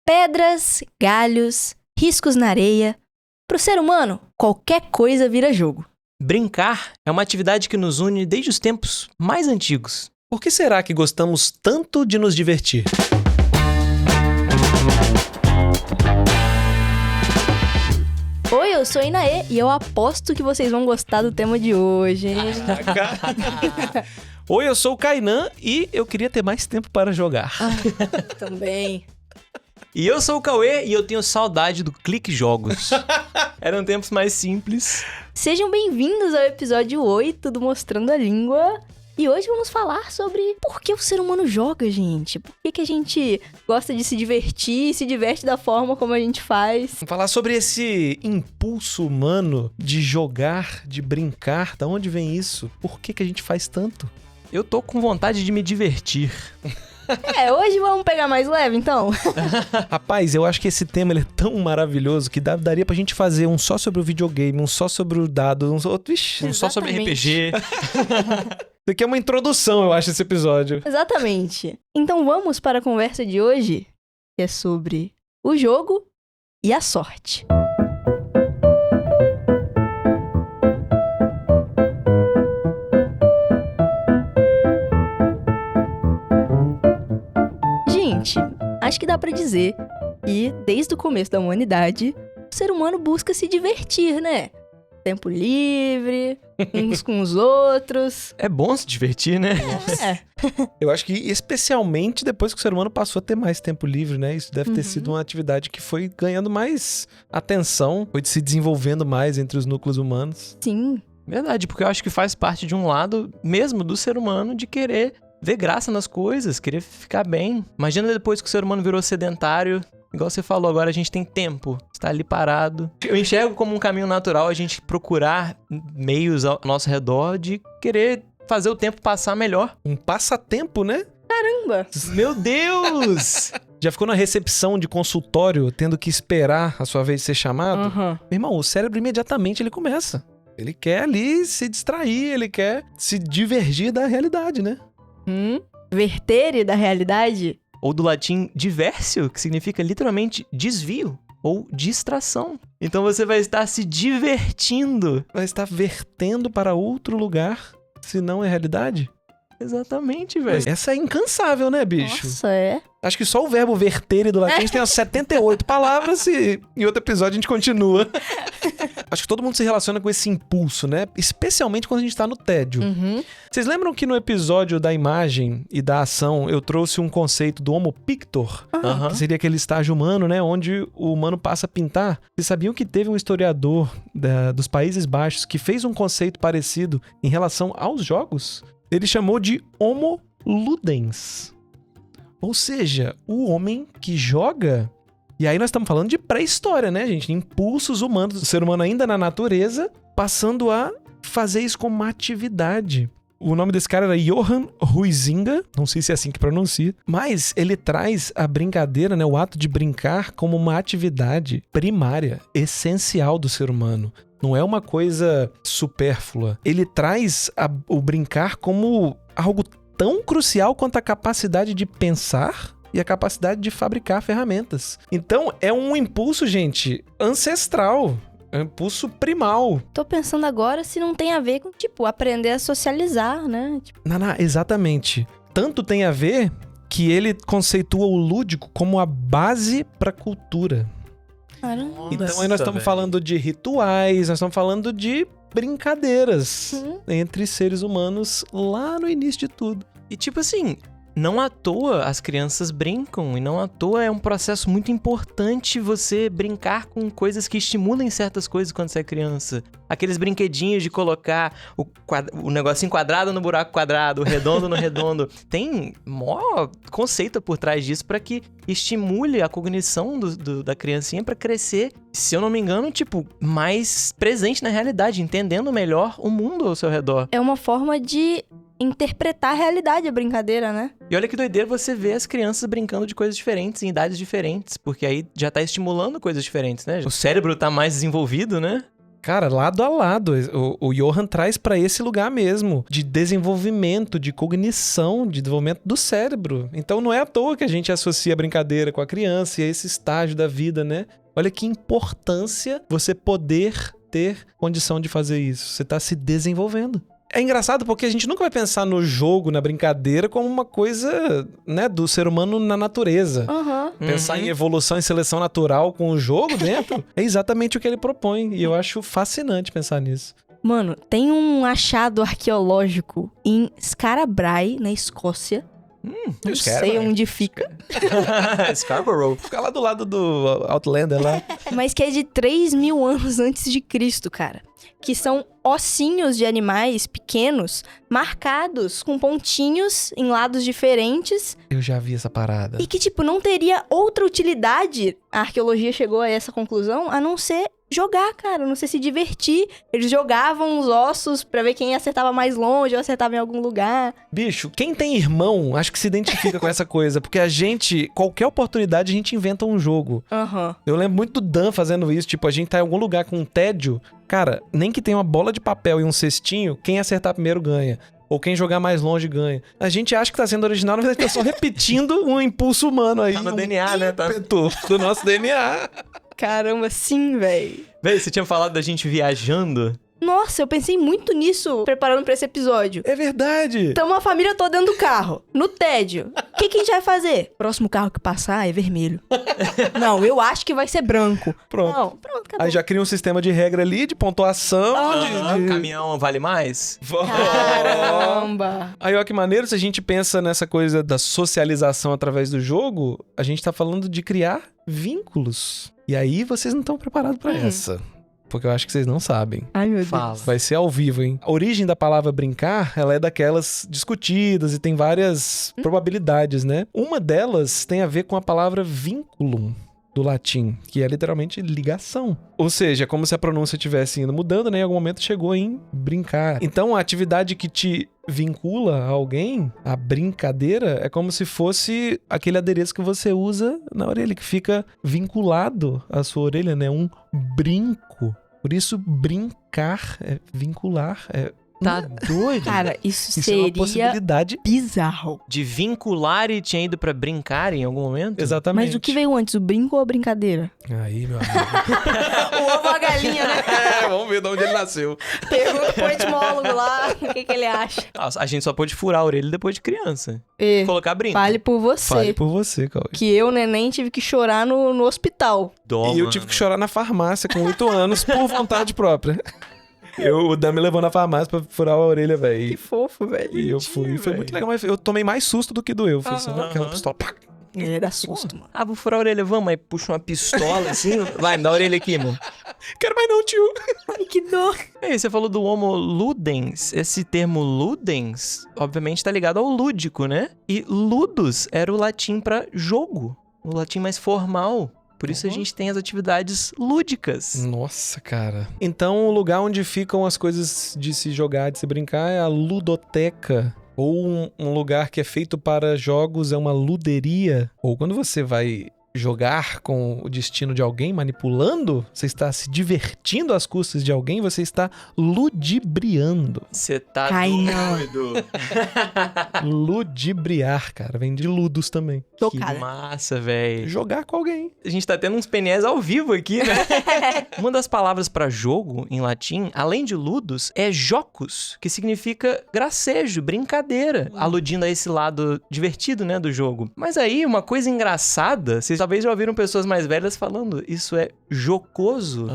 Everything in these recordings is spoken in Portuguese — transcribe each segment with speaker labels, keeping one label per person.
Speaker 1: Pedras, galhos, riscos na areia. Pro ser humano, qualquer coisa vira jogo.
Speaker 2: Brincar é uma atividade que nos une desde os tempos mais antigos.
Speaker 3: Por que será que gostamos tanto de nos divertir?
Speaker 1: Oi, eu sou a Inaê e eu aposto que vocês vão gostar do tema de hoje, hein?
Speaker 3: Oi, eu sou o Kainan e eu queria ter mais tempo para jogar.
Speaker 1: Também.
Speaker 2: E eu sou o Cauê e eu tenho saudade do Clique Jogos. Eram tempos mais simples.
Speaker 1: Sejam bem-vindos ao episódio 8 do Mostrando a Língua. E hoje vamos falar sobre por que o ser humano joga, gente. Por que a gente gosta de se divertir, se diverte da forma como a gente faz.
Speaker 3: Vamos falar sobre esse impulso humano de jogar, de brincar. Da onde vem isso? Por que a gente faz tanto?
Speaker 2: Eu tô com vontade de me divertir.
Speaker 1: Hoje vamos pegar mais leve, então?
Speaker 3: Rapaz, eu acho que esse tema ele é tão maravilhoso que daria pra gente fazer um só sobre o videogame, um só sobre o dado, um
Speaker 2: só sobre RPG.
Speaker 3: Isso aqui é uma introdução, eu acho, esse episódio.
Speaker 1: Exatamente. Então vamos para a conversa de hoje, que é sobre o jogo e a sorte. Gente, acho que dá pra dizer que desde o começo da humanidade, o ser humano busca se divertir, né? Tempo livre, uns com os outros.
Speaker 2: É bom se divertir, né?
Speaker 3: Eu acho que especialmente depois que o ser humano passou a ter mais tempo livre, né? Isso deve ter sido uma atividade que foi ganhando mais atenção, foi se desenvolvendo mais entre os núcleos humanos.
Speaker 1: Sim.
Speaker 2: Verdade, porque eu acho que faz parte de um lado mesmo do ser humano de querer ver graça nas coisas, querer ficar bem. Imagina depois que o ser humano virou sedentário. Igual você falou, agora a gente tem tempo, está ali parado. Eu enxergo como um caminho natural a gente procurar meios ao nosso redor de querer fazer o tempo passar melhor.
Speaker 3: Um passatempo, né?
Speaker 1: Caramba!
Speaker 2: Meu Deus!
Speaker 3: Já ficou na recepção de consultório, tendo que esperar a sua vez ser chamado? Meu irmão, o cérebro imediatamente ele começa. Ele quer ali se distrair, ele quer se divergir da realidade, né?
Speaker 1: Vertere da realidade?
Speaker 2: Ou do latim diversio, que significa literalmente desvio ou distração. Então você vai estar se divertindo.
Speaker 3: Vai estar vertendo para outro lugar, se não é realidade?
Speaker 2: Exatamente, velho.
Speaker 3: Essa é incansável, né, bicho?
Speaker 1: Nossa, é?
Speaker 3: Acho que só o verbo verter do latim tem umas 78 palavras e em outro episódio a gente continua. Acho que todo mundo se relaciona com esse impulso, né? Especialmente quando a gente tá no tédio. Vocês lembram que no episódio da imagem e da ação eu trouxe um conceito do homo pictor? Que seria aquele estágio humano, né? Onde o humano passa a pintar. Vocês sabiam que teve um historiador dos Países Baixos que fez um conceito parecido em relação aos jogos? Ele chamou de homo ludens. Ou seja, o homem que joga. E aí nós estamos falando de pré-história, né, gente? Impulsos humanos do ser humano ainda na natureza, passando a fazer isso como uma atividade. O nome desse cara era Johann Huizinga, não sei se é assim que pronuncia, mas ele traz a brincadeira, né, o ato de brincar como uma atividade primária, essencial do ser humano. Não é uma coisa supérflua. Ele traz o brincar como algo tão crucial quanto a capacidade de pensar e a capacidade de fabricar ferramentas. Então, é um impulso, gente, ancestral. É um impulso primal.
Speaker 1: Tô pensando agora se não tem a ver com, aprender a socializar, né?
Speaker 3: Exatamente. Tanto tem a ver que ele conceitua o lúdico como a base para a cultura.
Speaker 1: Caramba.
Speaker 3: Então aí nós estamos falando de rituais, nós estamos falando de brincadeiras entre seres humanos lá no início de tudo.
Speaker 2: E assim, não à toa as crianças brincam, e não à toa é um processo muito importante você brincar com coisas que estimulem certas coisas quando você é criança. Aqueles brinquedinhos de colocar o negocinho quadrado no buraco quadrado, o redondo no redondo. Tem maior conceito por trás disso para que estimule a cognição da criancinha para crescer, se eu não me engano, mais presente na realidade, entendendo melhor o mundo ao seu redor.
Speaker 1: É uma forma de interpretar a realidade, a brincadeira, né?
Speaker 2: E olha que doideira você ver as crianças brincando de coisas diferentes, em idades diferentes, porque aí já tá estimulando coisas diferentes, né? O cérebro tá mais desenvolvido, né?
Speaker 3: Cara, lado a lado. O Johan traz pra esse lugar mesmo, de desenvolvimento, de cognição, de desenvolvimento do cérebro. Então não é à toa que a gente associa a brincadeira com a criança e a esse estágio da vida, né? Olha que importância você poder ter condição de fazer isso. Você tá se desenvolvendo. É engraçado porque a gente nunca vai pensar no jogo, na brincadeira, como uma coisa, né, do ser humano na natureza. Pensar em evolução e seleção natural com o jogo dentro é exatamente o que ele propõe. E eu acho fascinante pensar nisso.
Speaker 1: Mano, tem um achado arqueológico em Skarabrae, na Escócia. Não sei onde fica.
Speaker 2: Scarborough.
Speaker 3: Fica lá do lado do Outlander lá.
Speaker 1: Mas que é de 3.000 anos antes de Cristo, cara. Que são ossinhos de animais pequenos, marcados com pontinhos em lados diferentes.
Speaker 3: Eu já vi essa parada.
Speaker 1: E que, tipo, não teria outra utilidade, a arqueologia chegou a essa conclusão, a não ser jogar, cara, não sei, se divertir. Eles jogavam os ossos pra ver quem acertava mais longe ou acertava em algum lugar.
Speaker 3: Bicho, quem tem irmão, acho que se identifica com essa coisa. Porque a gente, qualquer oportunidade, a gente inventa um jogo. Eu lembro muito do Dan fazendo isso. Tipo, a gente tá em algum lugar com um tédio. Cara, nem que tenha uma bola de papel e um cestinho, quem acertar primeiro ganha. Ou quem jogar mais longe ganha. A gente acha que tá sendo original, na verdade tá só repetindo um impulso humano aí.
Speaker 2: Tá no DNA, né? Tá
Speaker 3: do nosso DNA.
Speaker 1: Caramba, sim, véi.
Speaker 2: Véi, você tinha falado da gente viajando?
Speaker 1: Nossa, eu pensei muito nisso preparando pra esse episódio.
Speaker 3: É verdade.
Speaker 1: Tamo a família toda dentro do carro, no tédio. O que a gente vai fazer? Próximo carro que passar é vermelho. Não, eu acho que vai ser branco.
Speaker 3: Pronto.
Speaker 1: Não, pronto, acabou.
Speaker 3: Aí já cria um sistema de regra ali, de pontuação.
Speaker 2: Caminhão vale mais?
Speaker 1: Caramba.
Speaker 3: Aí, ó, que maneiro, se a gente pensa nessa coisa da socialização através do jogo, a gente tá falando de criar vínculos. E aí, vocês não estão preparados pra essa. Porque eu acho que vocês não sabem.
Speaker 1: Ai, meu Deus.
Speaker 2: Fala.
Speaker 3: Vai ser ao vivo, hein? A origem da palavra brincar, ela é daquelas discutidas e tem várias probabilidades, né? Uma delas tem a ver com a palavra vinculum, do latim, que é literalmente ligação. Ou seja, é como se a pronúncia estivesse indo mudando, né? Em algum momento chegou em brincar. Então, a atividade que te vincula a alguém, a brincadeira, é como se fosse aquele adereço que você usa na orelha, que fica vinculado à sua orelha, né? Um brinco. Por isso, brincar é vincular, é...
Speaker 2: Tá doido?
Speaker 1: Cara, isso
Speaker 3: é uma
Speaker 1: seria
Speaker 3: possibilidade.
Speaker 1: bizarro.
Speaker 2: De vincular e tinha ido pra brincar em algum momento?
Speaker 3: Exatamente.
Speaker 1: Mas o que veio antes, o brinco ou a brincadeira?
Speaker 3: Aí, meu amigo.
Speaker 1: O ovo ou a galinha, né?
Speaker 3: Vamos ver de onde ele nasceu.
Speaker 1: Pergunta pro etimólogo lá, o que ele acha.
Speaker 2: A gente só pôde furar a orelha depois de criança. Colocar brinco.
Speaker 1: Fale por você.
Speaker 3: Fale por você, Cauê.
Speaker 1: Que eu, neném, tive que chorar no hospital.
Speaker 3: E eu tive que chorar na farmácia com 8 anos por vontade própria. O Dan me levou na farmácia pra furar a orelha, velho.
Speaker 1: Que fofo, velho.
Speaker 3: E eu fui. Foi muito legal, mas eu tomei mais susto do que doeu. Foi só aquela pistola. Pá.
Speaker 1: Ele dá susto, mano.
Speaker 2: Vou furar a orelha, vamos. Aí puxa uma pistola assim. Vai, me dá a orelha aqui, mano.
Speaker 3: Quero mais não, tio.
Speaker 1: Ai, que dor.
Speaker 2: Aí, você falou do homo ludens. Esse termo ludens, obviamente, tá ligado ao lúdico, né? E ludus era o latim pra jogo. O latim mais formal. Por isso a gente tem as atividades lúdicas.
Speaker 3: Nossa, cara. Então, o lugar onde ficam as coisas de se jogar, de se brincar, é a ludoteca. Ou um lugar que é feito para jogos é uma luderia. Ou quando você vai jogar com o destino de alguém, manipulando, você está se divertindo às custas de alguém, você está ludibriando.
Speaker 2: Você tá doido.
Speaker 3: Ludibriar, cara. Vem de ludos também.
Speaker 2: Que massa, velho.
Speaker 3: Jogar com alguém.
Speaker 2: A gente tá tendo uns PNEs ao vivo aqui, né? Uma das palavras pra jogo, em latim, além de ludus, é jocus, que significa gracejo, brincadeira, aludindo a esse lado divertido, né, do jogo. Mas aí, uma coisa engraçada, vocês talvez já ouviram pessoas mais velhas falando, isso é jocoso.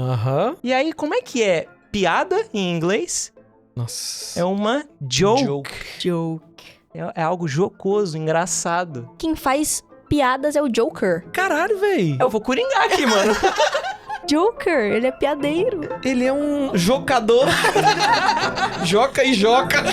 Speaker 2: E aí, como é que é piada em inglês?
Speaker 3: Nossa.
Speaker 2: É uma joke.
Speaker 1: Joke.
Speaker 2: É algo jocoso, engraçado.
Speaker 1: Quem faz piadas é o Joker.
Speaker 3: Caralho, véi.
Speaker 2: Eu vou coringar aqui, mano.
Speaker 1: Joker, ele é piadeiro.
Speaker 3: Ele é um jocador. Joca e joca.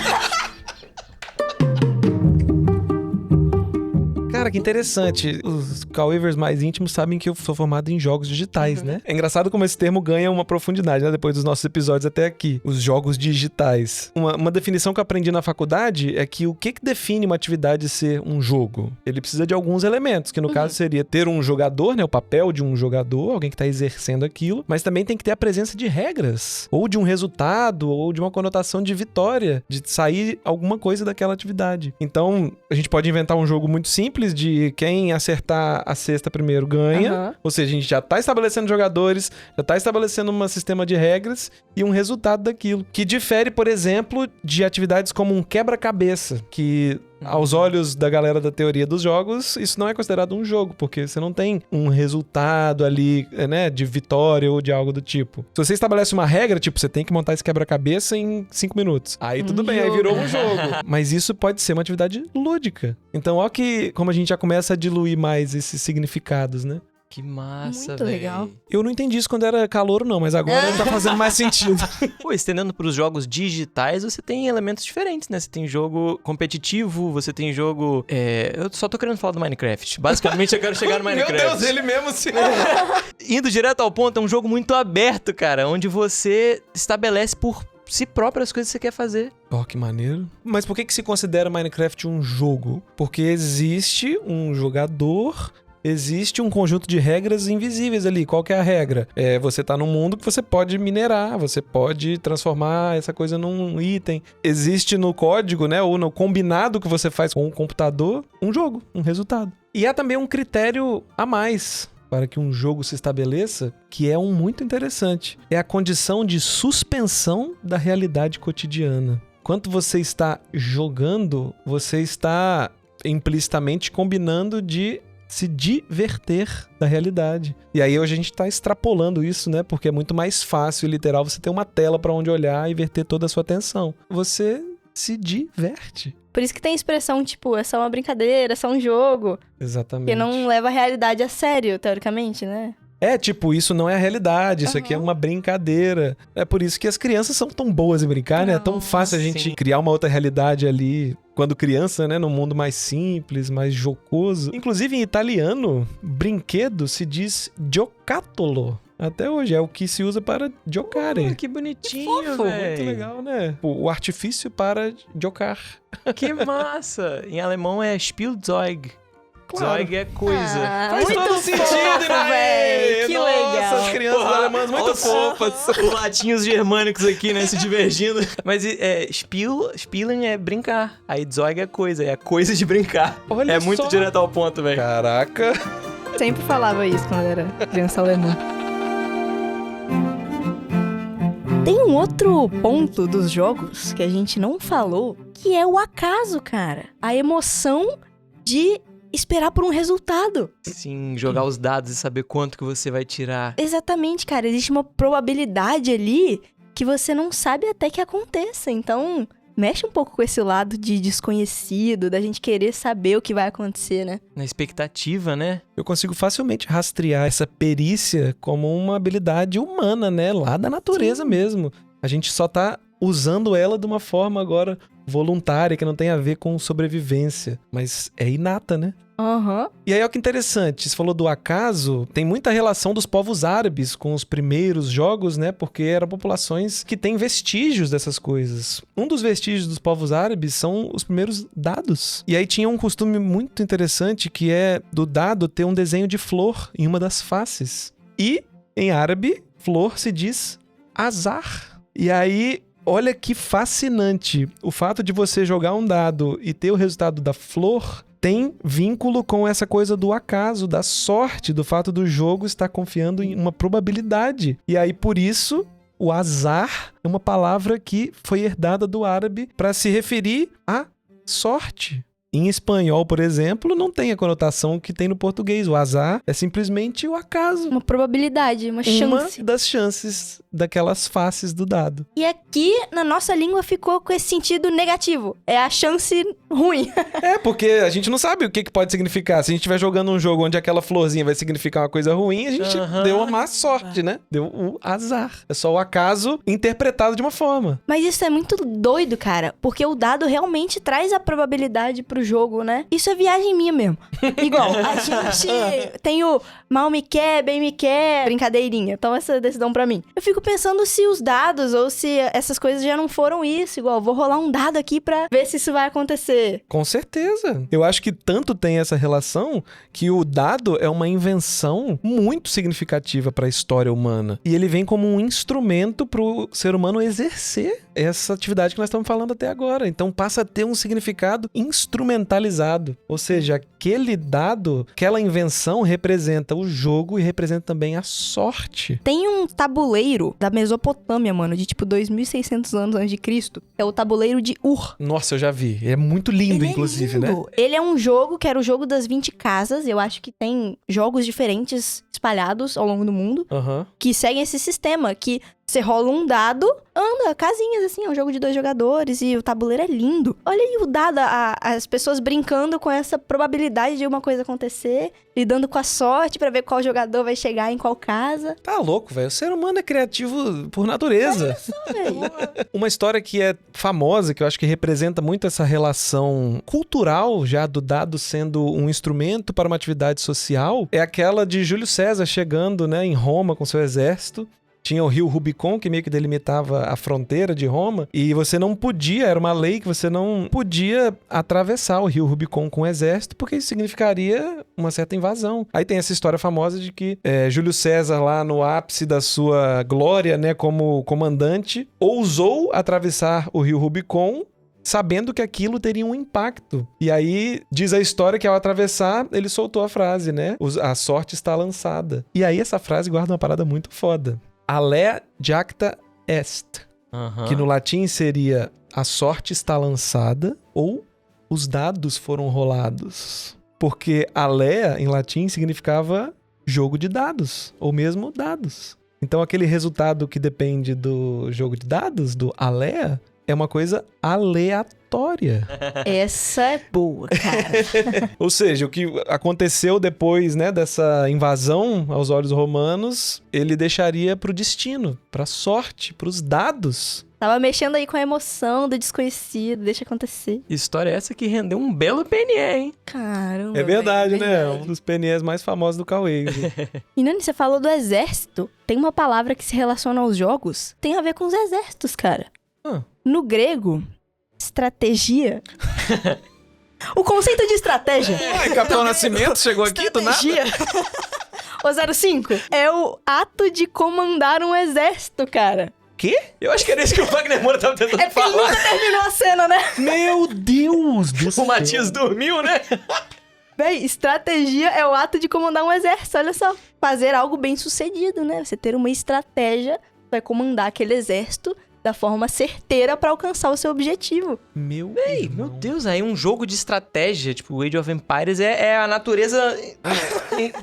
Speaker 3: Cara, que interessante. Os Cauivers mais íntimos sabem que eu sou formado em jogos digitais, né? É engraçado como esse termo ganha uma profundidade, né? Depois dos nossos episódios até aqui. Os jogos digitais. Uma definição que eu aprendi na faculdade é que o que define uma atividade ser um jogo? Ele precisa de alguns elementos, que no caso seria ter um jogador, né? O papel de um jogador, alguém que tá exercendo aquilo, mas também tem que ter a presença de regras, ou de um resultado, ou de uma conotação de vitória, de sair alguma coisa daquela atividade. Então, a gente pode inventar um jogo muito simples de quem acertar a cesta primeiro ganha, ou seja, a gente já tá estabelecendo jogadores, já tá estabelecendo um sistema de regras e um resultado daquilo, que difere, por exemplo, de atividades como um quebra-cabeça, que aos olhos da galera da teoria dos jogos, isso não é considerado um jogo, porque você não tem um resultado ali, né, de vitória ou de algo do tipo. Se você estabelece uma regra, tipo, você tem que montar esse quebra-cabeça em 5 minutos. Aí tudo bem, aí virou um jogo. Mas isso pode ser uma atividade lúdica. Então, ó que como a gente já começa a diluir mais esses significados, né?
Speaker 2: Que massa,
Speaker 1: Muito legal.
Speaker 3: Eu não entendi isso quando era calouro, não, mas agora tá fazendo mais sentido.
Speaker 2: Pô, estendendo pros jogos digitais, você tem elementos diferentes, né? Você tem jogo competitivo, você tem jogo... Eu só tô querendo falar do Minecraft. Basicamente, eu quero chegar no Minecraft.
Speaker 3: Meu Deus, ele mesmo se...
Speaker 2: Indo direto ao ponto, é um jogo muito aberto, cara, onde você estabelece por si próprio as coisas que você quer fazer.
Speaker 3: Oh, que maneiro. Mas por que se considera Minecraft um jogo? Porque existe um jogador... Existe um conjunto de regras invisíveis ali. Qual que é a regra? Você tá num mundo que você pode minerar, você pode transformar essa coisa num item. Existe no código, né, ou no combinado que você faz com o computador, um jogo, um resultado. E há também um critério a mais para que um jogo se estabeleça, que é um muito interessante. É a condição de suspensão da realidade cotidiana. Enquanto você está jogando, você está implicitamente combinando de se diverter da realidade. E aí hoje a gente tá extrapolando isso, né? Porque é muito mais fácil e literal você ter uma tela pra onde olhar e verter toda a sua atenção. Você se diverte.
Speaker 1: Por isso que tem expressão, tipo, é só uma brincadeira, é só um jogo.
Speaker 3: Exatamente.
Speaker 1: Que não leva a realidade a sério, teoricamente, né?
Speaker 3: Tipo, isso não é a realidade, isso aqui é uma brincadeira. É por isso que as crianças são tão boas em brincar, né? É tão fácil a gente criar uma outra realidade ali, quando criança, né? Num mundo mais simples, mais jocoso. Inclusive, em italiano, brinquedo se diz giocattolo. Até hoje, é o que se usa para giocare.
Speaker 2: Que bonitinho, velho.
Speaker 3: Muito legal, né? O artifício para jocar.
Speaker 2: Que massa! Em alemão é Spielzeug.
Speaker 3: Claro.
Speaker 2: Zeug é coisa.
Speaker 3: Faz todo sentido,
Speaker 1: velho. Que legal.
Speaker 3: Nossa, as crianças alemãs muito fofas.
Speaker 2: Os latinhos germânicos aqui, né, se divergindo. Mas Spielen é brincar. Aí Zeug é coisa, é a coisa de brincar.
Speaker 3: Olha
Speaker 2: é muito
Speaker 3: só.
Speaker 2: direto ao ponto, velho.
Speaker 3: Caraca.
Speaker 1: Sempre falava isso quando era criança alemã. Tem um outro ponto dos jogos que a gente não falou, que é o acaso, cara. A emoção de esperar por um resultado.
Speaker 2: Sim, jogar os dados e saber quanto que você vai tirar.
Speaker 1: Exatamente, cara. Existe uma probabilidade ali que você não sabe até que aconteça. Então, mexe um pouco com esse lado de desconhecido, da gente querer saber o que vai acontecer, né?
Speaker 2: Na expectativa, né?
Speaker 3: Eu consigo facilmente rastrear essa perícia como uma habilidade humana, né? Lá da natureza mesmo. A gente só tá usando ela de uma forma agora voluntária, que não tem a ver com sobrevivência, mas é inata, né? E aí, olha que interessante, você falou do acaso, tem muita relação dos povos árabes com os primeiros jogos, né? Porque eram populações que têm vestígios dessas coisas. Um dos vestígios dos povos árabes são os primeiros dados. E aí tinha um costume muito interessante que é do dado ter um desenho de flor em uma das faces. E, em árabe, flor se diz azar. E aí, olha que fascinante. O fato de você jogar um dado e ter o resultado da flor tem vínculo com essa coisa do acaso, da sorte, do fato do jogo estar confiando em uma probabilidade. E aí, por isso, o azar é uma palavra que foi herdada do árabe para se referir à sorte. Em espanhol, por exemplo, não tem a conotação que tem no português. O azar é simplesmente o acaso.
Speaker 1: Uma probabilidade, uma chance.
Speaker 3: Uma das chances daquelas faces do dado.
Speaker 1: E aqui, na nossa língua, ficou com esse sentido negativo. É a chance ruim.
Speaker 3: Porque a gente não sabe o que pode significar. Se a gente estiver jogando um jogo onde aquela florzinha vai significar uma coisa ruim, a gente deu uma má sorte, né? Deu o azar. É só o acaso interpretado de uma forma.
Speaker 1: Mas isso é muito doido, cara. Porque o dado realmente traz a probabilidade pro outro jogo, né? Isso é viagem minha mesmo. Igual, a gente tem o mal me quer, bem me quer, brincadeirinha. Toma essa decisão pra mim. Eu fico pensando se os dados ou se essas coisas já não foram isso. Igual, vou rolar um dado aqui pra ver se isso vai acontecer.
Speaker 3: Com certeza. Eu acho que tanto tem essa relação que o dado é uma invenção muito significativa para a história humana. E ele vem como um instrumento para o ser humano exercer essa atividade que nós estamos falando até agora. Então passa a ter um significado instrumentalizado. Ou seja, aquele dado, aquela invenção representa o jogo e representa também a sorte.
Speaker 1: Tem um tabuleiro da Mesopotâmia, mano, de tipo 2.600 anos antes de Cristo. É o tabuleiro de Ur.
Speaker 3: Nossa, eu já vi. É muito lindo,
Speaker 1: Ele
Speaker 3: inclusive,
Speaker 1: é
Speaker 3: né?
Speaker 1: lindo. Ele é um jogo que era o jogo das 20 casas. Eu acho que tem jogos diferentes espalhados ao longo do mundo
Speaker 3: Aham.
Speaker 1: que seguem esse sistema, que você rola um dado, anda, casinhas, assim, é um jogo de 2 jogadores e o tabuleiro é lindo. Olha aí o dado, as pessoas brincando com essa probabilidade de uma coisa acontecer, lidando com a sorte pra ver qual jogador vai chegar em qual casa.
Speaker 3: Tá louco, velho. O ser humano é criativo por natureza. Uma história que é famosa, que eu acho que representa muito essa relação cultural já do dado sendo um instrumento para uma atividade social, é aquela de Júlio César chegando, né, em Roma com seu exército. Tinha o rio Rubicon, que meio que delimitava a fronteira de Roma, e você não podia, era uma lei que você não podia atravessar o rio Rubicon com o exército, porque isso significaria uma certa invasão. Aí tem essa história famosa de que Júlio César, lá no ápice da sua glória, né, como comandante, ousou atravessar o rio Rubicon, sabendo que aquilo teria um impacto. E aí, diz a história que ao atravessar, ele soltou a frase, né? A sorte está lançada. E aí essa frase guarda uma parada muito foda. Alea jacta est, que no latim seria a sorte está lançada ou os dados foram rolados. Porque alea, em latim, significava jogo de dados, ou mesmo dados. Então aquele resultado que depende do jogo de dados, do alea, é uma coisa aleatória.
Speaker 1: Essa é boa, cara.
Speaker 3: Ou seja, o que aconteceu depois, né, dessa invasão aos olhos romanos, ele deixaria pro destino, pra sorte, pros dados.
Speaker 1: Tava mexendo aí com a emoção do desconhecido, deixa acontecer.
Speaker 2: História essa que rendeu um belo PNE, hein?
Speaker 1: Caramba.
Speaker 3: É verdade,
Speaker 1: velho,
Speaker 3: né?
Speaker 1: verdade.
Speaker 3: Um dos PNEs mais famosos do Cauê.
Speaker 1: E Nani, você falou do exército. Tem uma palavra que se relaciona aos jogos. Tem a ver com os exércitos, cara. No grego, estratégia. O conceito de estratégia.
Speaker 3: Ai, Capitão Nascimento chegou aqui do nada.
Speaker 1: Estratégia. O 05 é o ato de comandar um exército, cara.
Speaker 3: Quê?
Speaker 2: Eu acho que era isso que o Wagner Moura tava tentando
Speaker 1: É porque ele
Speaker 2: falar.
Speaker 1: nunca terminou a cena, né?
Speaker 3: Meu Deus do céu.
Speaker 2: O Matias dormiu, né?
Speaker 1: Véi, estratégia é o ato de comandar um exército, olha só. Fazer algo bem sucedido, né? Você ter uma estratégia, vai comandar aquele exército da forma certeira pra alcançar o seu objetivo.
Speaker 3: Meu
Speaker 2: Deus, aí um jogo de estratégia, tipo o Age of Empires, é a natureza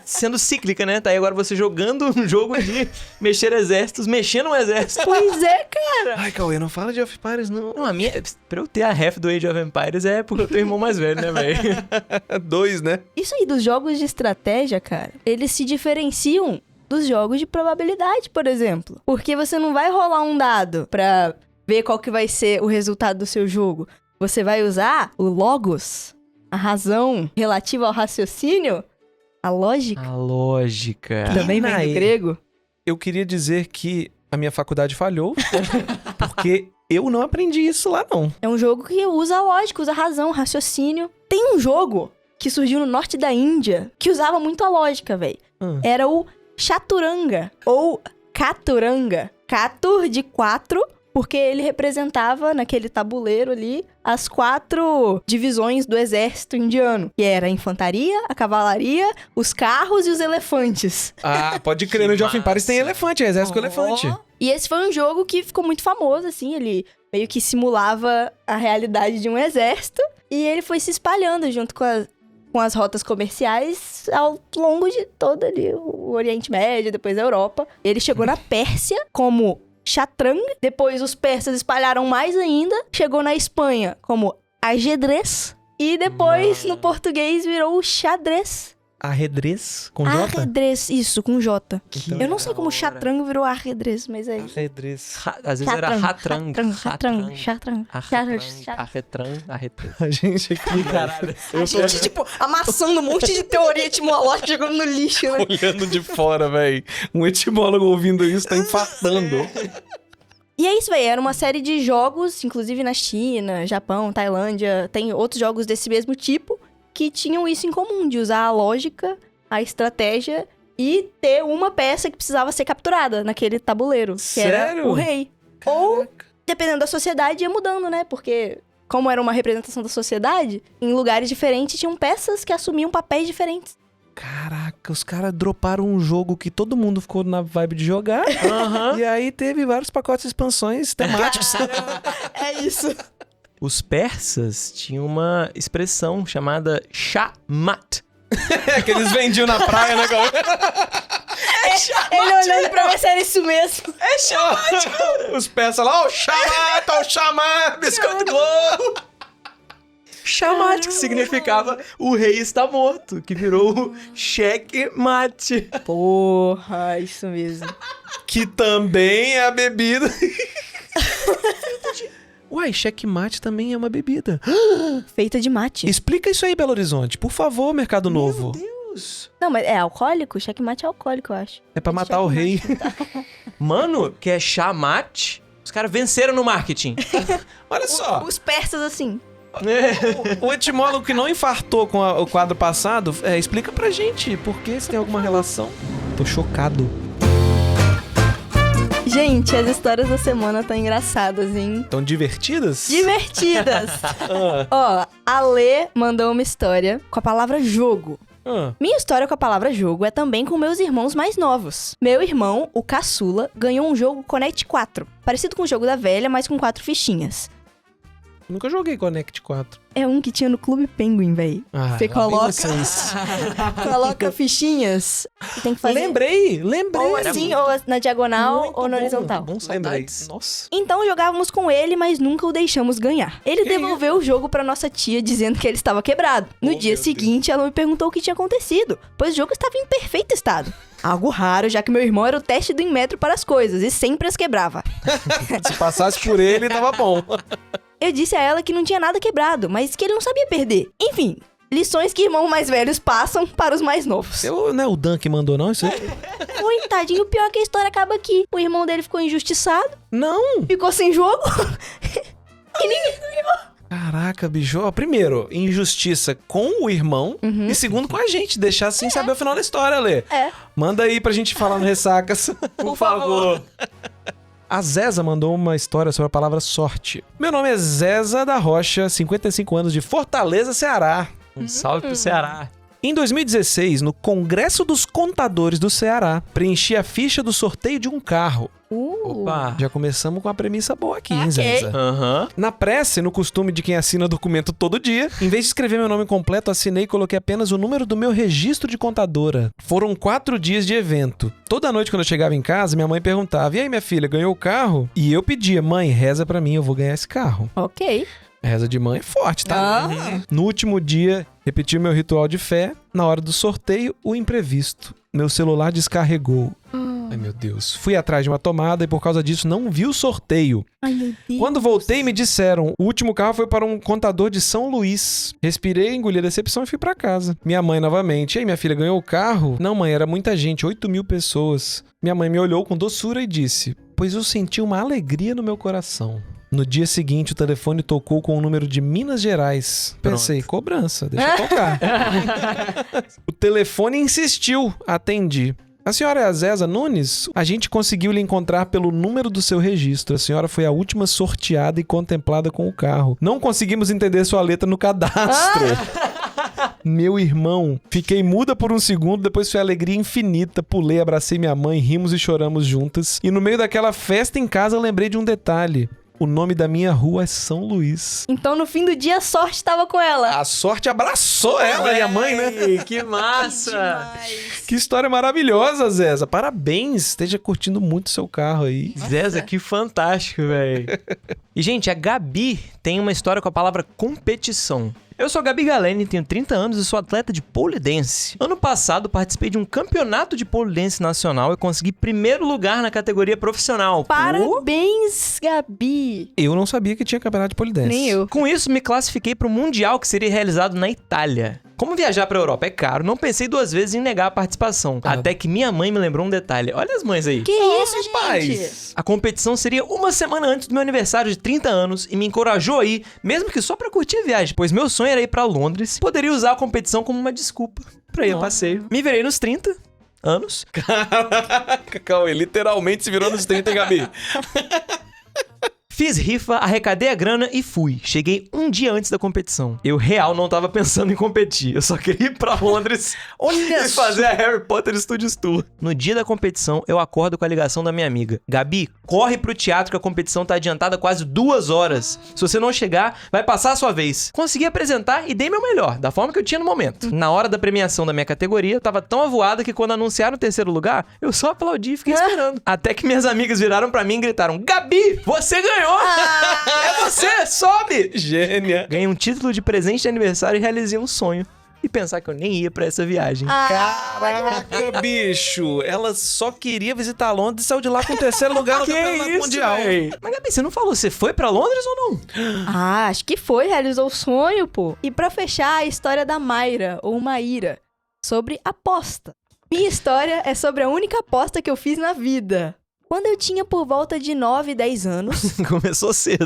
Speaker 2: sendo cíclica, né? Tá aí agora você jogando um jogo de mexer exércitos, mexendo um exército.
Speaker 1: Pois é, cara.
Speaker 3: Ai, Cauê, não fala de Age of Empires, não.
Speaker 2: Não, pra eu ter a ref do Age of Empires é porque eu tenho irmão mais velho, né, velho?
Speaker 3: 2, né?
Speaker 1: Isso aí dos jogos de estratégia, cara, eles se diferenciam dos jogos de probabilidade, por exemplo. Porque você não vai rolar um dado pra ver qual que vai ser o resultado do seu jogo. Você vai usar o logos, a razão relativa ao raciocínio, a lógica.
Speaker 2: A lógica.
Speaker 1: Também vem do grego.
Speaker 3: Eu queria dizer que a minha faculdade falhou, porque eu não aprendi isso lá, não.
Speaker 1: É um jogo que usa a lógica, usa a razão, raciocínio. Tem um jogo que surgiu no norte da Índia que usava muito a lógica, velho. Era o Chaturanga, ou Caturanga. Catur de 4, porque ele representava, naquele tabuleiro ali, as 4 divisões do exército indiano. Que era a infantaria, a cavalaria, os carros e os elefantes.
Speaker 3: Ah, pode crer, no Age of Empires tem elefante, é exército com elefante.
Speaker 1: E esse foi um jogo que ficou muito famoso, assim, ele meio que simulava a realidade de um exército. E ele foi se espalhando junto com as rotas comerciais ao longo de todo ali o Oriente Médio, depois a Europa. Ele chegou na Pérsia como Chatrang, depois os persas espalharam mais ainda, chegou na Espanha como ajedrez, e depois no português virou o xadrez.
Speaker 3: arredrez com J?
Speaker 1: Arredrez, isso, com J.
Speaker 3: Então,
Speaker 1: Eu não sei como chatrango virou arredrez, mas é isso.
Speaker 3: arredrez.
Speaker 2: Às vezes era ratrang.
Speaker 1: Chatrango.
Speaker 3: A gente aqui,
Speaker 2: Caralho.
Speaker 1: A gente, tipo, amassando um monte de teoria etimológica, jogando no lixo, né?
Speaker 3: olhando de fora, velho. Um etimólogo ouvindo isso tá infartando.
Speaker 1: E é isso, velho. Era uma série de jogos, inclusive na China, Japão, Tailândia. Tem outros jogos desse mesmo tipo que tinham isso em comum, de usar a lógica, a estratégia e ter uma peça que precisava ser capturada naquele tabuleiro. Que era
Speaker 3: Sério?
Speaker 1: o rei. Ou, dependendo da sociedade, ia mudando, né? Porque, como era uma representação da sociedade, em lugares diferentes tinham peças que assumiam papéis diferentes.
Speaker 3: Caraca, os caras droparam um jogo que todo mundo ficou na vibe de jogar.
Speaker 2: Aham.
Speaker 3: E aí teve vários pacotes de expansões temáticos.
Speaker 1: É isso.
Speaker 2: Os persas tinham uma expressão chamada shamat.
Speaker 3: Que eles vendiam na praia, né, galera?
Speaker 1: Ele olhando pra ver se era isso mesmo.
Speaker 3: É chamático! Os peças lá, ó o chamar, biscoito Globo!
Speaker 2: Shamat, que significava o rei está morto, que virou o checkmate.
Speaker 1: Porra, isso mesmo.
Speaker 3: Que também é a bebida. Uai, checkmate também é uma bebida.
Speaker 1: Feita de mate.
Speaker 3: Explica isso aí, Belo Horizonte. Por favor, Mercado Novo.
Speaker 2: Deus.
Speaker 1: Não, mas é alcoólico? Checkmate é alcoólico, eu acho.
Speaker 3: É pra matar o rei.
Speaker 2: Mano, que é shamat, os caras venceram no marketing.
Speaker 3: Olha só.
Speaker 1: Os persas, assim.
Speaker 3: O etimólogo que não infartou com o quadro passado, explica pra gente por que, se tem alguma relação. Tô chocado.
Speaker 1: Gente, as histórias da semana estão engraçadas, hein?
Speaker 3: Tão divertidas?
Speaker 1: Divertidas!
Speaker 3: Ah,
Speaker 1: Ó, a Lê mandou uma história com a palavra jogo.
Speaker 3: ah.
Speaker 1: Minha história com a palavra jogo é também com meus irmãos mais novos. Meu irmão, o caçula, ganhou um jogo Connect 4. Parecido com o jogo da velha, mas com 4 fichinhas.
Speaker 3: Nunca joguei Connect 4.
Speaker 1: É um que tinha no Clube Penguin, véi.
Speaker 3: Ah,
Speaker 1: Você
Speaker 3: lá vem
Speaker 1: coloca...
Speaker 3: vocês.
Speaker 1: Coloca fichinhas e tem que fazer...
Speaker 3: Lembrei.
Speaker 1: Ou assim, ou na diagonal,
Speaker 3: Muito
Speaker 1: ou na
Speaker 3: bom.
Speaker 1: horizontal.
Speaker 3: Bom saudades. Nossa.
Speaker 1: Então jogávamos com ele, mas nunca o deixamos ganhar. Ele devolveu o jogo pra nossa tia, dizendo que ele estava quebrado. No dia
Speaker 3: meu
Speaker 1: seguinte, ela me perguntou o que tinha acontecido, pois o jogo estava em perfeito estado. Algo raro, já que meu irmão era o teste do Inmetro para as coisas e sempre as quebrava.
Speaker 3: Se passasse por ele, tava bom.
Speaker 1: Eu disse a ela que não tinha nada quebrado, mas que ele não sabia perder. Enfim, lições que irmãos mais velhos passam para os mais novos.
Speaker 3: Não é o Dan que mandou, não? Isso aí?
Speaker 1: Coitadinho, o pior é que a história acaba aqui. O irmão dele ficou injustiçado,
Speaker 3: Não!
Speaker 1: ficou sem jogo. E ninguém ganhou.
Speaker 3: Caraca, bicho. Ó, primeiro, injustiça com o irmão. E segundo, com a gente. Deixar sem saber o final da história, Lê.
Speaker 1: É.
Speaker 3: Manda aí pra gente falar no Ressacas.
Speaker 2: Por favor.
Speaker 3: A Zeza mandou uma história sobre a palavra sorte. Meu nome é Zeza da Rocha, 55 anos, de Fortaleza, Ceará.
Speaker 2: Um salve pro Ceará.
Speaker 3: Em 2016, no Congresso dos Contadores do Ceará, preenchi a ficha do sorteio de um carro.
Speaker 2: Opa.
Speaker 3: Já começamos com a premissa boa aqui, hein,
Speaker 1: Ok.
Speaker 3: Zeza?
Speaker 2: Aham.
Speaker 3: Na pressa, e no costume de quem assina documento todo dia, em vez de escrever meu nome completo, assinei e coloquei apenas o número do meu registro de contadora. Foram 4 dias de evento. Toda noite, quando eu chegava em casa, minha mãe perguntava: e aí, minha filha, ganhou o carro? E eu pedia: mãe, reza pra mim, eu vou ganhar esse carro.
Speaker 1: Ok.
Speaker 3: Reza de mãe é forte, tá? No último dia, repeti o meu ritual de fé. Na hora do sorteio, o imprevisto. Meu celular descarregou. Ai, meu Deus. Fui atrás de uma tomada e por causa disso não vi o sorteio.
Speaker 1: Ai, meu Deus.
Speaker 3: Quando voltei, me disseram: o último carro foi para um contador de São Luís. Respirei, engoli a decepção e fui pra casa. Minha mãe novamente: e aí, minha filha, ganhou o carro? Não, mãe, era muita gente, 8.000 pessoas. Minha mãe me olhou com doçura e disse: pois eu senti uma alegria no meu coração. No dia seguinte, o telefone tocou com o número de Minas Gerais. Pensei: cobrança, deixa eu tocar. O telefone insistiu, atendi. A senhora é a Zeza Nunes? A gente conseguiu lhe encontrar pelo número do seu registro. A senhora foi a última sorteada e contemplada com o carro. Não conseguimos entender sua letra no cadastro. Meu irmão. Fiquei muda por um segundo, depois foi alegria infinita. Pulei, abracei minha mãe, rimos e choramos juntas. E no meio daquela festa em casa eu lembrei de um detalhe. O nome da minha rua é São Luís.
Speaker 1: Então, no fim do dia, a sorte estava com ela.
Speaker 3: A sorte abraçou ela e a mãe, né?
Speaker 2: Ei, que massa!
Speaker 3: Que história maravilhosa, Zeza. Parabéns. Esteja curtindo muito seu carro aí.
Speaker 2: Zeza, que fantástico, velho. E, gente, a Gabi tem uma história com a palavra competição. Eu sou a Gabi Galene, tenho 30 anos e sou atleta de pole dance. Ano passado participei de um campeonato de pole dance nacional e consegui primeiro lugar na categoria profissional.
Speaker 1: Parabéns, Gabi.
Speaker 3: Eu não sabia que tinha campeonato de pole dance.
Speaker 1: Nem eu.
Speaker 2: Com isso, me classifiquei para o Mundial que seria realizado na Itália. Como viajar pra Europa é caro, não pensei 2 vezes em negar a participação. Até que minha mãe me lembrou um detalhe. Olha as mães aí.
Speaker 1: Que isso, gente?
Speaker 3: Rapaz,
Speaker 2: A competição seria uma semana antes do meu aniversário de 30 anos e me encorajou a ir, mesmo que só pra curtir a viagem, pois meu sonho era ir pra Londres e poderia usar a competição como uma desculpa pra ir a passeio. Me virei nos 30 anos.
Speaker 3: caraca, Cauê, literalmente se virou nos 30, hein, Gabi?
Speaker 2: Fiz rifa, arrecadei a grana e fui. Cheguei um dia antes da competição. Eu real não tava pensando em competir. Eu só queria ir pra Londres
Speaker 3: Olha
Speaker 2: e fazer a Harry Potter Studios Tour. No dia da competição, eu acordo com a ligação da minha amiga. Gabi, corre pro teatro que a competição tá adiantada quase 2 horas. Se você não chegar, vai passar a sua vez. Consegui apresentar e dei meu melhor, da forma que eu tinha no momento. Na hora da premiação da minha categoria, eu tava tão avoada que quando anunciaram o 3º lugar, eu só aplaudi e fiquei esperando. Até que minhas amigas viraram pra mim e gritaram: Gabi, você ganhou! É você, sobe!
Speaker 3: Gênia.
Speaker 2: Ganhei um título de presente de aniversário e realizei um sonho. E pensar que eu nem ia pra essa viagem.
Speaker 3: Caraca, bicho. Ela só queria visitar Londres e saiu de lá com o 3º lugar no campeonato mundial.
Speaker 2: véi? Mas Gabi, você não falou, você foi pra Londres ou não?
Speaker 1: Ah, acho que foi, realizou o sonho, pô. E pra fechar, a história da Mayra, ou Maíra, sobre aposta. Minha história é sobre a única aposta que eu fiz na vida. Quando eu tinha por volta de 9, 10 anos,
Speaker 2: Começou cedo.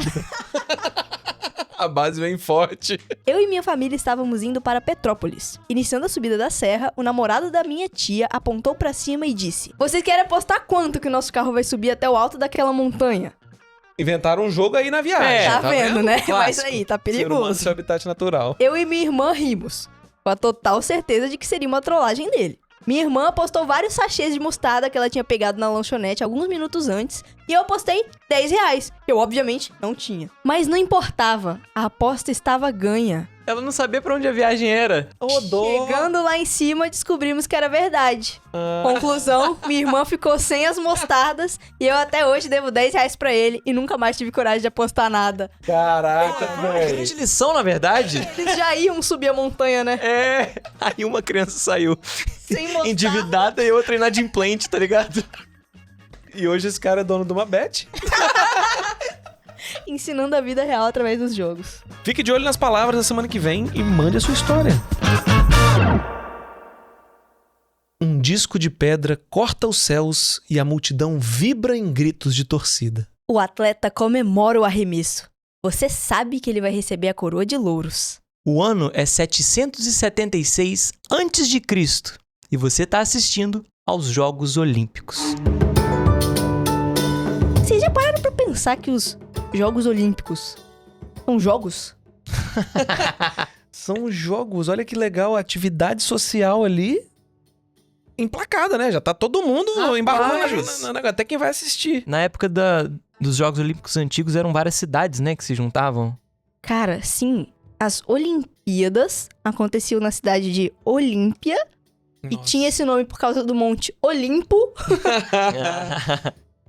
Speaker 3: A base vem forte.
Speaker 1: eu e minha família estávamos indo para Petrópolis. Iniciando a subida da serra, o namorado da minha tia apontou pra cima e disse: "Vocês querem apostar quanto que o nosso carro vai subir até o alto daquela montanha?"
Speaker 3: Inventaram um jogo aí na viagem.
Speaker 1: Tá vendo, né? Mas
Speaker 3: Clássico.
Speaker 1: aí, tá
Speaker 3: Ser humano,
Speaker 1: perigoso.
Speaker 3: seu habitat natural.
Speaker 1: Eu e minha irmã rimos, com a total certeza de que seria uma trollagem dele. Minha irmã apostou vários sachês de mostarda que ela tinha pegado na lanchonete alguns minutos antes, e eu apostei R$10, que eu obviamente não tinha. Mas não importava, a aposta estava ganha.
Speaker 2: Ela não sabia pra onde a viagem era.
Speaker 1: Chegando lá em cima, descobrimos que era verdade. Conclusão, minha irmã ficou sem as mostardas e eu até hoje devo R$10 pra ele e nunca mais tive coragem de apostar nada.
Speaker 3: Caraca, velho.
Speaker 2: Grande lição, na verdade.
Speaker 1: Eles já iam subir a montanha, né?
Speaker 2: É. Aí uma criança saiu
Speaker 1: Sem mostarda.
Speaker 2: endividada e outra inadimplente, tá ligado?
Speaker 3: E hoje esse cara é dono de uma bet.
Speaker 1: Ensinando a vida real através dos jogos.
Speaker 3: Fique de olho nas palavras da semana que vem e mande a sua história. Um disco de pedra corta os céus e a multidão vibra em gritos de torcida.
Speaker 1: O atleta comemora o arremesso. Você sabe que ele vai receber a coroa de louros.
Speaker 2: O ano é 776 a.C. e você tá assistindo aos Jogos Olímpicos.
Speaker 1: Vocês já pararam pra pensar que os Jogos Olímpicos são jogos?
Speaker 3: São jogos, olha que legal, a atividade social ali emplacada, né? Já tá todo mundo embarcando na negócio, até quem vai assistir.
Speaker 2: Na época dos Jogos Olímpicos antigos eram várias cidades, né, que se juntavam.
Speaker 1: Cara, sim. As Olimpíadas aconteciam na cidade de Olímpia. E tinha esse nome por causa do Monte Olimpo.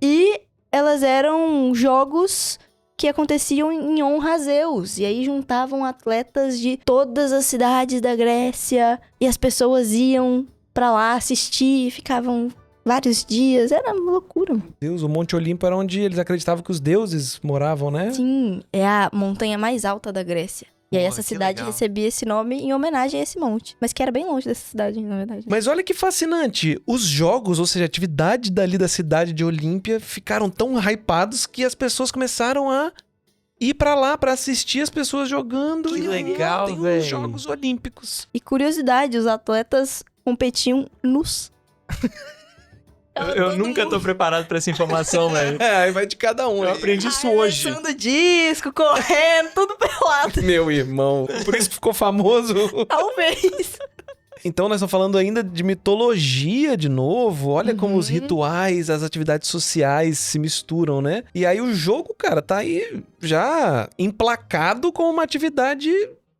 Speaker 1: E elas eram jogos que aconteciam em honra a Zeus. E aí juntavam atletas de todas as cidades da Grécia. E as pessoas iam pra lá assistir, ficavam vários dias. Era uma loucura.
Speaker 3: Deus, o Monte Olimpo era onde eles acreditavam que os deuses moravam, né?
Speaker 1: Sim, é a montanha mais alta da Grécia. E aí essa
Speaker 2: que
Speaker 1: cidade
Speaker 2: legal.
Speaker 1: recebia esse nome em homenagem a esse monte. Mas que era bem longe dessa cidade, na verdade.
Speaker 3: Mas olha que fascinante, os jogos, ou seja, a atividade dali da cidade de Olímpia ficaram tão hypados que as pessoas começaram a ir pra lá pra assistir as pessoas jogando.
Speaker 2: Que
Speaker 3: e
Speaker 2: legal,
Speaker 3: tem
Speaker 2: véi.
Speaker 3: os Jogos Olímpicos.
Speaker 1: E curiosidade, os atletas competiam nus.
Speaker 2: Eu nunca tô preparado pra essa informação, velho.
Speaker 3: É, aí vai de cada um.
Speaker 2: Eu
Speaker 3: aí.
Speaker 2: aprendi isso hoje.
Speaker 1: Lançando disco, correndo, tudo pelado.
Speaker 3: Meu irmão, por isso que ficou famoso.
Speaker 1: Talvez.
Speaker 3: Então nós estamos falando ainda de mitologia de novo. Olha como os rituais, as atividades sociais se misturam, né? E aí o jogo, cara, tá aí já emplacado com uma atividade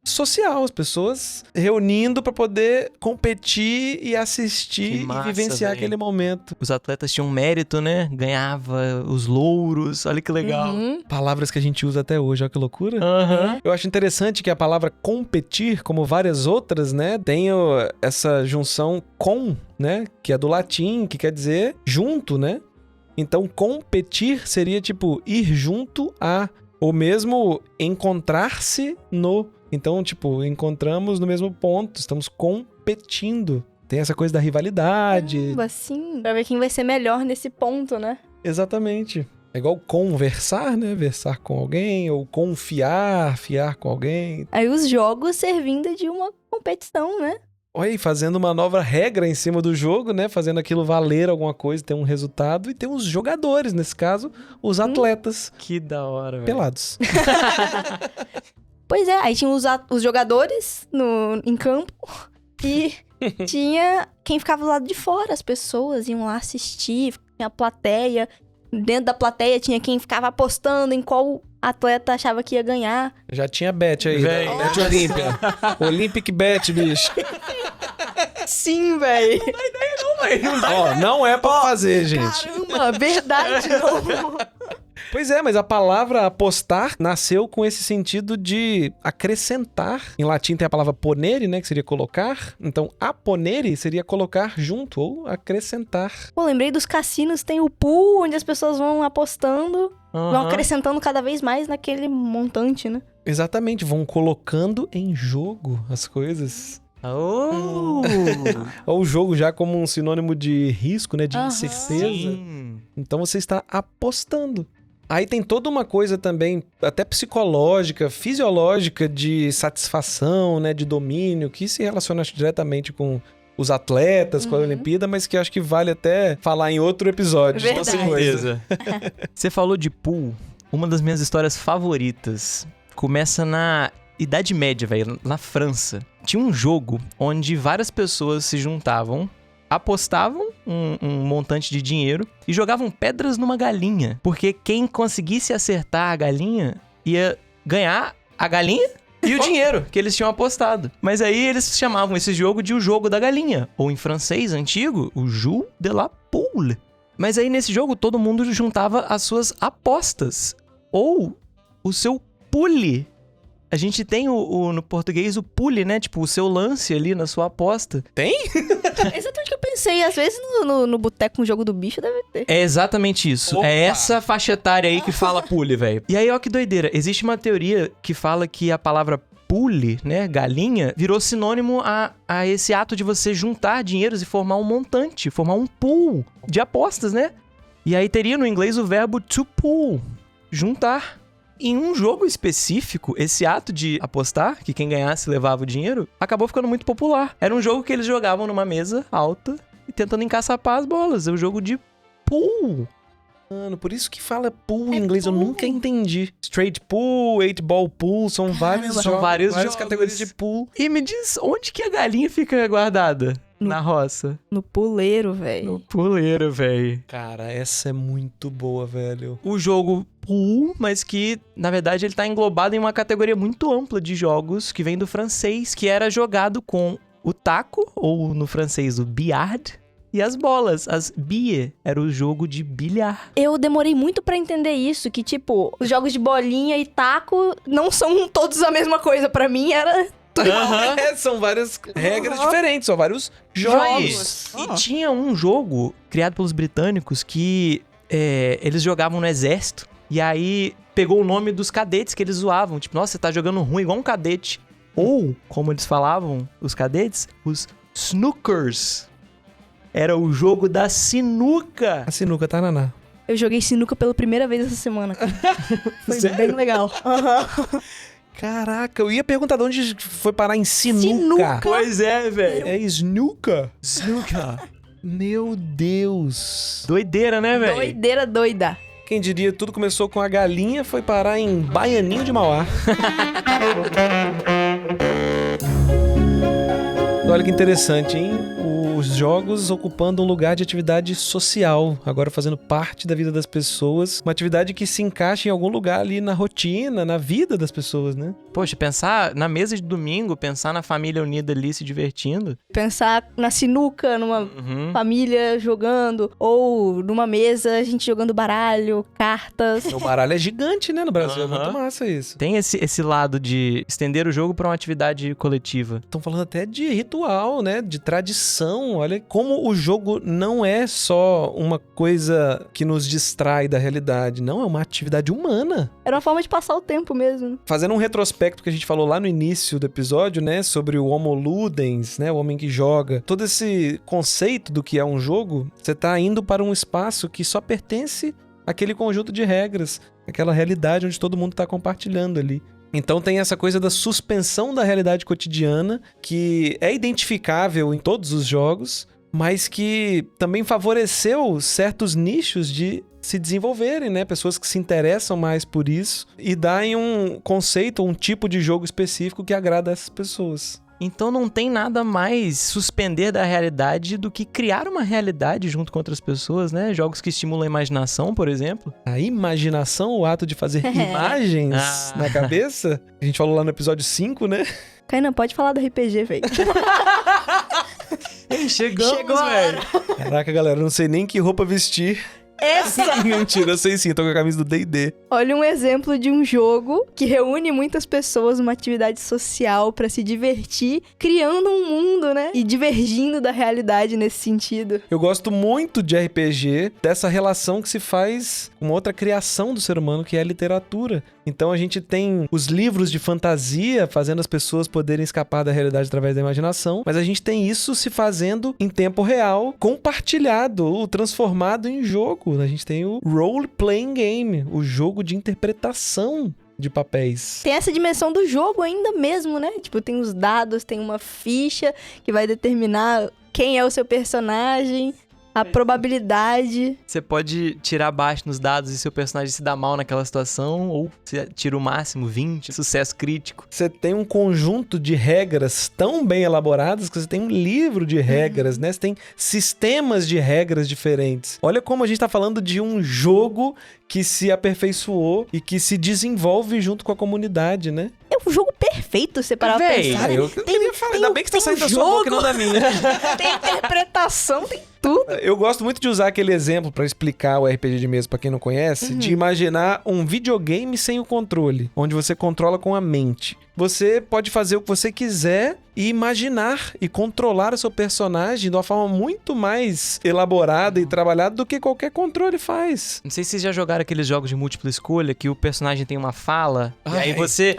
Speaker 3: social, as pessoas reunindo pra poder competir e assistir
Speaker 2: Que massa,
Speaker 3: e vivenciar
Speaker 2: velho.
Speaker 3: aquele momento.
Speaker 2: Os atletas tinham mérito, né? Ganhava os louros, olha que legal.
Speaker 1: Uhum.
Speaker 3: Palavras que a gente usa até hoje, olha que loucura.
Speaker 2: Aham.
Speaker 3: Eu acho interessante que a palavra competir, como várias outras, né, tem essa junção com, né, que é do latim, que quer dizer junto, né? Então, competir seria tipo ir junto a, ou mesmo encontrar-se no. Então, tipo, encontramos no mesmo ponto, estamos competindo. Tem essa coisa da rivalidade.
Speaker 1: Caramba, sim. Pra ver quem vai ser melhor nesse ponto, né?
Speaker 3: Exatamente. É igual conversar, né? Versar com alguém, ou confiar, fiar com alguém.
Speaker 1: Aí os jogos servindo de uma competição, né?
Speaker 3: Olha aí, fazendo uma nova regra em cima do jogo, né? Fazendo aquilo valer alguma coisa, ter um resultado. E tem os jogadores, nesse caso, os atletas
Speaker 2: Que da hora, velho.
Speaker 3: pelados.
Speaker 1: Pois é, aí tinha os jogadores em campo e tinha quem ficava do lado de fora. As pessoas iam lá assistir, tinha a plateia. Dentro da plateia tinha quem ficava apostando em qual atleta achava que ia ganhar.
Speaker 3: Já tinha bet aí,
Speaker 2: Véi,
Speaker 3: né? Bet Olímpia. Olympic Bet, bicho.
Speaker 1: Sim, véi.
Speaker 3: Ó, não é pra fazer, gente.
Speaker 1: Caramba, verdade, não.
Speaker 3: Pois é, mas a palavra apostar nasceu com esse sentido de acrescentar. Em latim tem a palavra ponere, né, que seria colocar. Então, aponere seria colocar junto ou acrescentar.
Speaker 1: Pô, lembrei dos cassinos, tem o pool, onde as pessoas vão apostando, vão
Speaker 2: Aham.
Speaker 1: acrescentando cada vez mais naquele montante, né?
Speaker 3: Exatamente, vão colocando em jogo as coisas.
Speaker 2: Oh!
Speaker 3: Ou o jogo já como um sinônimo de risco, né, de
Speaker 1: Aham.
Speaker 3: incerteza.
Speaker 2: Sim.
Speaker 3: Então você está apostando. Aí tem toda uma coisa também, até psicológica, fisiológica, de satisfação, né, de domínio, que se relaciona acho, diretamente com os atletas, com a Olimpíada, mas que acho que vale até falar em outro episódio. de
Speaker 1: Verdade.
Speaker 3: tanta coisa.
Speaker 2: Você falou de pool. Uma das minhas histórias favoritas começa na Idade Média, velho, na França. Tinha um jogo onde várias pessoas se juntavam, apostavam um montante de dinheiro e jogavam pedras numa galinha. Porque quem conseguisse acertar a galinha ia ganhar a galinha e o dinheiro que eles tinham apostado. Mas aí eles chamavam esse jogo de o jogo da galinha. Ou em francês antigo, o jeu de la poule. Mas aí nesse jogo todo mundo juntava as suas apostas. Ou o seu pule. A gente tem no português o pule, né? Tipo, o seu lance ali na sua aposta.
Speaker 1: É exatamente o que eu pensei. Às vezes no boteco com o jogo do bicho deve ter.
Speaker 2: É exatamente isso.
Speaker 3: Opa!
Speaker 2: É essa faixa etária aí que fala pule, velho. E aí, ó que doideira. Existe uma teoria que fala que a palavra pule, né, galinha, virou sinônimo a esse ato de você juntar dinheiros e formar um montante, formar um pool de apostas, né? E aí teria no inglês o verbo to pool, juntar. Em um jogo específico, esse ato de apostar, que quem ganhasse levava o dinheiro, acabou ficando muito popular. Era um jogo que eles jogavam numa mesa alta e tentando encaçapar as bolas. É o jogo de pool.
Speaker 3: Mano, por isso que fala pool em
Speaker 1: É
Speaker 3: inglês, eu
Speaker 1: pool.
Speaker 3: nunca entendi. Straight pool, 8-ball pool, são vários
Speaker 2: são
Speaker 3: jogos,
Speaker 2: vários
Speaker 3: várias
Speaker 2: jogos.
Speaker 3: categorias de pool.
Speaker 2: E me diz, onde que a galinha fica guardada?
Speaker 1: No-
Speaker 2: Na roça.
Speaker 1: No puleiro, velho.
Speaker 2: No puleiro, velho.
Speaker 3: Cara, essa é muito boa, velho.
Speaker 2: O jogo pool, mas que, na verdade, ele tá englobado em uma categoria muito ampla de jogos que vem do francês, que era jogado com o taco, ou no francês o billard, e as bolas. As billes era o jogo de bilhar.
Speaker 1: Eu demorei muito pra entender isso, que tipo, os jogos de bolinha e taco não são todos a mesma coisa. Pra mim era
Speaker 2: Aham.
Speaker 3: É, são várias regras diferentes, são vários
Speaker 1: Jogos.
Speaker 3: jogos.
Speaker 2: E tinha um jogo criado pelos britânicos que eles jogavam no exército. E aí pegou o nome dos cadetes que eles zoavam. Tipo, nossa, você tá jogando ruim igual um cadete. Ou, como eles falavam, os cadetes, os snookers. Era o jogo da sinuca.
Speaker 3: A sinuca, tá, Naná?
Speaker 1: Eu joguei sinuca pela primeira vez essa semana. Cara. Foi
Speaker 3: Sério?
Speaker 1: bem legal.
Speaker 3: Caraca, eu ia perguntar de onde foi parar em sinuca.
Speaker 1: Sinuca?
Speaker 2: Pois é, velho.
Speaker 3: É snooker?
Speaker 2: Snooker.
Speaker 3: Meu Deus.
Speaker 2: Doideira, né, velho?
Speaker 1: Doideira doida.
Speaker 3: Quem diria, tudo começou com a galinha, foi parar em Baianinho de Mauá. Olha que interessante, hein? O Os jogos ocupando um lugar de atividade social, agora fazendo parte da vida das pessoas, uma atividade que se encaixa em algum lugar ali na rotina, na vida das pessoas, né?
Speaker 2: Poxa, pensar na mesa de domingo, pensar na família unida ali se divertindo.
Speaker 1: Pensar na sinuca, numa família jogando, ou numa mesa a gente jogando baralho, cartas.
Speaker 3: O baralho é gigante, né, no Brasil, é muito massa isso.
Speaker 2: Tem esse lado de estender o jogo pra uma atividade coletiva.
Speaker 3: Estão falando até de ritual, né, de tradição. Olha como o jogo não é só uma coisa que nos distrai da realidade, não, é uma atividade humana.
Speaker 1: Era uma forma de passar o tempo mesmo.
Speaker 3: Fazendo um retrospecto que a gente falou lá no início do episódio, né, sobre o Homo Ludens, né, o homem que joga. Todo esse conceito do que é um jogo, você tá indo para um espaço que só pertence àquele conjunto de regras, aquela realidade onde todo mundo tá compartilhando ali. Então tem essa coisa da suspensão da realidade cotidiana, que é identificável em todos os jogos, mas que também favoreceu certos nichos de se desenvolverem, né? Pessoas que se interessam mais por isso e darem um conceito, um tipo de jogo específico que agrada a essas pessoas.
Speaker 2: Então não tem nada mais suspender da realidade do que criar uma realidade junto com outras pessoas, né? Jogos que estimulam a imaginação, por exemplo.
Speaker 3: A imaginação, o ato de fazer imagens na cabeça. A gente falou lá no episódio 5, né?
Speaker 1: Kainan, pode falar do RPG, velho.
Speaker 2: Chegou,
Speaker 1: velho.
Speaker 3: Caraca, galera, eu não sei nem que roupa vestir. Mentira, eu sei sim, tô com a camisa do D&D.
Speaker 1: Olha um exemplo de um jogo que reúne muitas pessoas numa atividade social pra se divertir, criando um mundo, né? E divergindo da realidade nesse sentido.
Speaker 3: Eu gosto muito de RPG, dessa relação que se faz com uma outra criação do ser humano, que é a literatura. Então a gente tem os livros de fantasia fazendo as pessoas poderem escapar da realidade através da imaginação, mas a gente tem isso se fazendo em tempo real, compartilhado, ou transformado em jogo. A gente tem o role-playing game, o jogo de interpretação de papéis.
Speaker 1: Tem essa dimensão do jogo ainda mesmo, né? Tipo, tem os dados, tem uma ficha que vai determinar quem é o seu personagem, a probabilidade.
Speaker 2: Você pode tirar baixo nos dados e seu personagem se dá mal naquela situação, ou você tira o máximo, 20, sucesso crítico.
Speaker 3: Você tem um conjunto de regras tão bem elaboradas que você tem um livro de regras, né? Você tem sistemas de regras diferentes. Olha como a gente tá falando de um jogo que se aperfeiçoou e que se desenvolve junto com a comunidade, né?
Speaker 1: É um jogo perfeito, você parar pra pensar.
Speaker 3: Eu queria falar, ainda bem que você tá saindo da sua boca e não da minha.
Speaker 1: Tem interpretação, tem tudo.
Speaker 3: Eu gosto muito de usar aquele exemplo pra explicar o RPG de mesa pra quem não conhece, de imaginar um videogame sem o controle, onde você controla com a mente. Você pode fazer o que você quiser e imaginar e controlar o seu personagem de uma forma muito mais elaborada e trabalhada do que qualquer controle faz.
Speaker 2: Não sei se vocês já jogaram aqueles jogos de múltipla escolha, que o personagem tem uma fala, e aí você...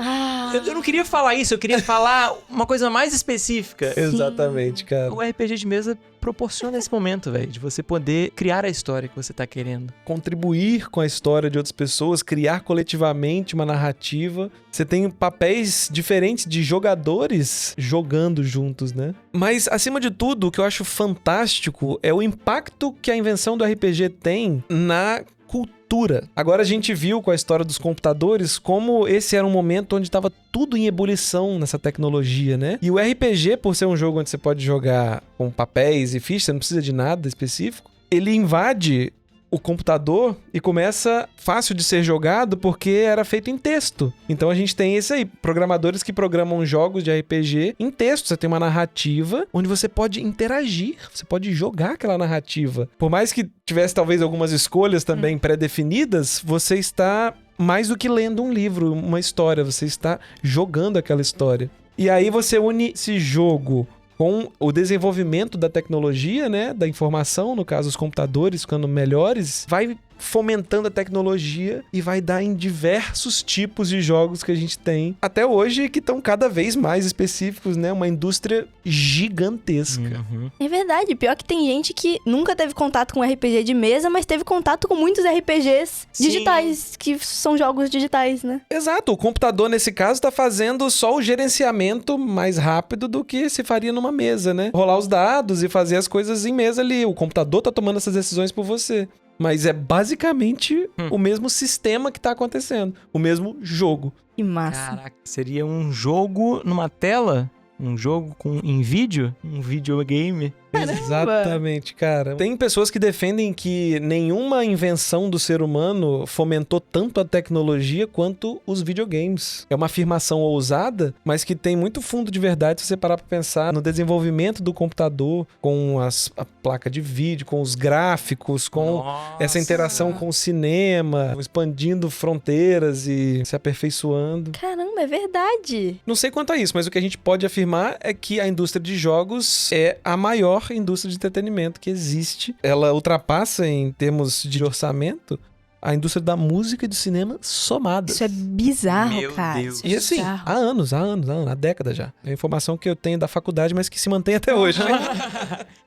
Speaker 2: Eu não queria falar isso, eu queria falar uma coisa mais específica.
Speaker 3: Exatamente, cara.
Speaker 2: O RPG de mesa proporciona esse momento, velho, de você poder criar a história que você tá querendo.
Speaker 3: Contribuir com a história de outras pessoas, criar coletivamente uma narrativa. Você tem papéis diferentes de jogadores jogando juntos, né? Mas, acima de tudo, o que eu acho fantástico é o impacto que a invenção do RPG tem na cultura. Agora a gente viu com a história dos computadores como esse era um momento onde estava tudo em ebulição nessa tecnologia, né? E o RPG, por ser um jogo onde você pode jogar com papéis e fichas, você não precisa de nada específico, ele invade o computador e começa fácil de ser jogado porque era feito em texto. Então a gente tem esse aí, programadores que programam jogos de RPG em texto. Você tem uma narrativa onde você pode interagir, você pode jogar aquela narrativa. Por mais que tivesse talvez algumas escolhas também pré-definidas, você está mais do que lendo um livro, uma história, você está jogando aquela história. E aí você une esse jogo com o desenvolvimento da tecnologia, né, da informação, no caso os computadores ficando melhores, vai fomentando a tecnologia e vai dar em diversos tipos de jogos que a gente tem até hoje, que estão cada vez mais específicos, né? Uma indústria gigantesca.
Speaker 1: É verdade, pior que tem gente que nunca teve contato com RPG de mesa, mas teve contato com muitos RPGs digitais, que são jogos digitais, né?
Speaker 3: Exato, o computador nesse caso tá fazendo só o gerenciamento mais rápido do que se faria numa mesa, né? Rolar os dados e fazer as coisas em mesa ali, o computador tá tomando essas decisões por você. Mas é basicamente o mesmo sistema que tá acontecendo. O mesmo jogo.
Speaker 1: Que massa.
Speaker 2: Caraca, seria um jogo numa tela? Um jogo em vídeo? Um videogame?
Speaker 3: Exatamente, cara. Tem pessoas que defendem que nenhuma invenção do ser humano fomentou tanto a tecnologia quanto os videogames. É uma afirmação ousada, mas que tem muito fundo de verdade se você parar pra pensar no desenvolvimento do computador, com a placa de vídeo, com os gráficos, com essa interação com o cinema, expandindo fronteiras e se aperfeiçoando.
Speaker 1: Caramba, é verdade.
Speaker 3: Não sei quanto a isso, mas o que a gente pode afirmar é que a indústria de jogos é a maior indústria de entretenimento que existe. Ela ultrapassa, em termos de orçamento, a indústria da música e do cinema somadas.
Speaker 1: Isso é bizarro,
Speaker 2: Meu
Speaker 1: cara.
Speaker 2: Deus.
Speaker 1: Isso é
Speaker 3: E assim,
Speaker 1: bizarro.
Speaker 3: há anos, há décadas já. É a informação que eu tenho da faculdade, mas que se mantém até hoje.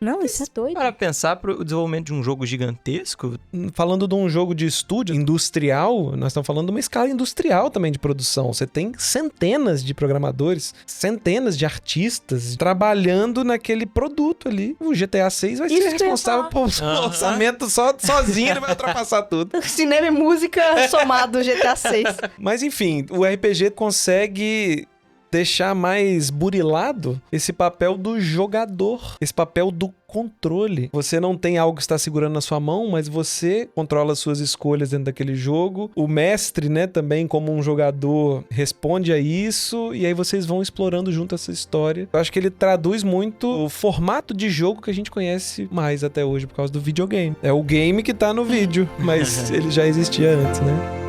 Speaker 1: Não, isso é doido.
Speaker 2: Para pensar pro desenvolvimento de um jogo gigantesco,
Speaker 3: Falando de um jogo de estúdio industrial, nós estamos falando de uma escala industrial também de produção. Você tem centenas de programadores, centenas de artistas trabalhando naquele produto ali. O GTA 6 vai
Speaker 1: Isso
Speaker 3: ser
Speaker 1: que eu ia
Speaker 3: responsável
Speaker 1: falar.
Speaker 3: pelo orçamento sozinho, ele vai ultrapassar tudo.
Speaker 1: Cinema e música somado GTA 6.
Speaker 3: Mas enfim, o RPG consegue deixar mais burilado esse papel do jogador, esse papel do controle. Você não tem algo que está segurando na sua mão, mas você controla as suas escolhas dentro daquele jogo. O mestre, né, também como um jogador, responde a isso, e aí vocês vão explorando junto essa história. Eu acho que ele traduz muito o formato de jogo que a gente conhece mais até hoje, por causa do videogame. É o game que tá no vídeo, mas ele já existia antes, né?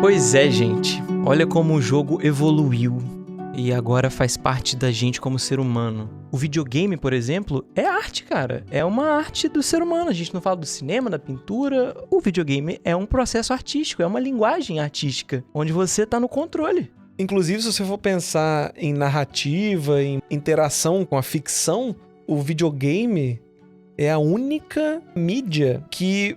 Speaker 2: pois é, gente. Olha como o jogo evoluiu e agora faz parte da gente como ser humano. O videogame, por exemplo, é arte, cara. É uma arte do ser humano. A gente não fala do cinema, da pintura. O videogame é um processo artístico, é uma linguagem artística, onde você tá no controle.
Speaker 3: Inclusive, se você for pensar em narrativa, em interação com a ficção, o videogame é a única mídia que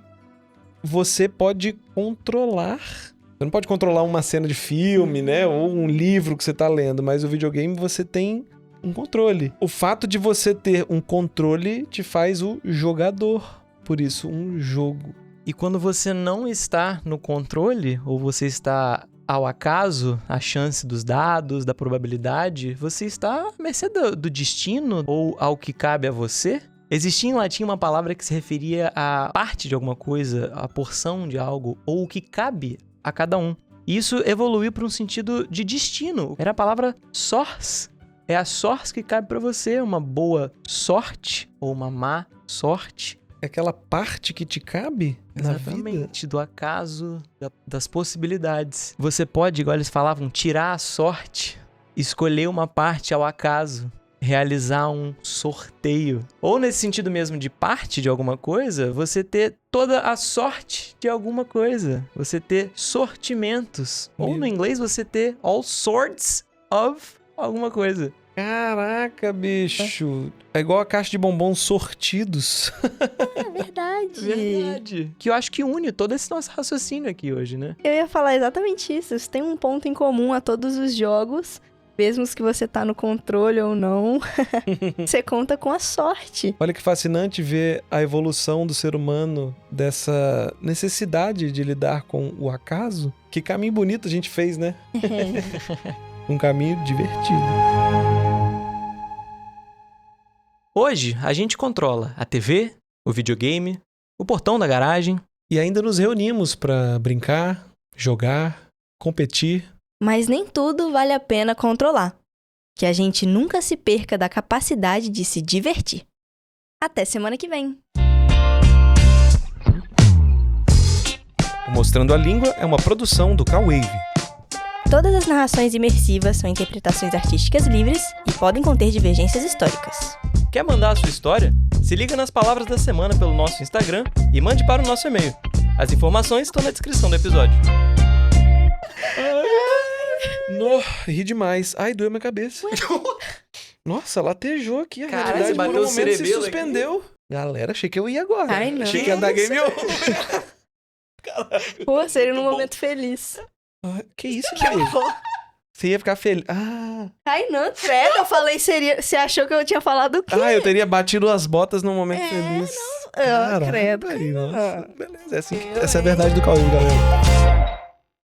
Speaker 3: você pode controlar. Você não pode controlar uma cena de filme, né? Ou um livro que você tá lendo, mas o videogame você tem um controle. O fato de você ter um controle te faz o jogador. Por isso, um jogo.
Speaker 2: E quando você não está no controle, ou você está ao acaso, à chance dos dados, da probabilidade, você está à mercê do destino ou ao que cabe a você. Existia em latim uma palavra que se referia à parte de alguma coisa, à porção de algo, ou o que cabe a cada um. E isso evoluiu para um sentido de destino. Era a palavra sors. É a sors que cabe para você, uma boa sorte ou uma má sorte.
Speaker 3: É aquela parte que te cabe na vida.
Speaker 2: Exatamente, do acaso, das possibilidades. Você pode, igual eles falavam, tirar a sorte, escolher uma parte ao acaso, realizar um sorteio. Ou nesse sentido mesmo de parte de alguma coisa, você ter toda a sorte de alguma coisa. Você ter sortimentos. Ou no inglês você ter all sorts of alguma coisa.
Speaker 3: Caraca, bicho. É igual a caixa de bombons sortidos.
Speaker 1: É verdade.
Speaker 2: Verdade. Que eu acho que une todo esse nosso raciocínio aqui hoje, né?
Speaker 1: Eu ia falar exatamente isso. Isso tem um ponto em comum a todos os jogos. Mesmo que você tá no controle ou não, você conta com a sorte.
Speaker 3: Olha que fascinante ver a evolução do ser humano, dessa necessidade de lidar com o acaso. Que caminho bonito a gente fez, né? Um caminho divertido.
Speaker 2: Hoje, a gente controla a TV, o videogame, o portão da garagem.
Speaker 3: E ainda nos reunimos pra brincar, jogar, competir.
Speaker 1: Mas nem tudo vale a pena controlar. Que a gente nunca se perca da capacidade de se divertir. Até semana que vem.
Speaker 3: O Mostrando a Língua é uma produção do K-Wave.
Speaker 1: Todas as narrações imersivas são interpretações artísticas livres e podem conter divergências históricas.
Speaker 2: Quer mandar a sua história? Se liga nas palavras da semana pelo nosso Instagram e mande para o nosso e-mail. As informações estão na descrição do episódio.
Speaker 3: Ri demais. Ai, doeu minha cabeça. Nossa, latejou aqui. A
Speaker 2: Caralho,
Speaker 3: realidade
Speaker 2: você bateu
Speaker 3: por um
Speaker 2: o
Speaker 3: momento se
Speaker 2: cerebelo
Speaker 3: suspendeu. Galera, achei que eu ia agora.
Speaker 1: Ai, não.
Speaker 3: Achei que ia dar game over.
Speaker 1: Pô, seria num momento feliz.
Speaker 3: Que isso,
Speaker 1: Que
Speaker 3: velho?
Speaker 1: horror.
Speaker 3: Você ia ficar feliz. Ah,
Speaker 1: Ai, não, credo, eu falei seria... Você achou que eu tinha falado o quê?
Speaker 3: eu teria batido as botas num momento feliz.
Speaker 1: Credo.
Speaker 3: Aí, nossa. Beleza, essa é a verdade do Cauê, galera.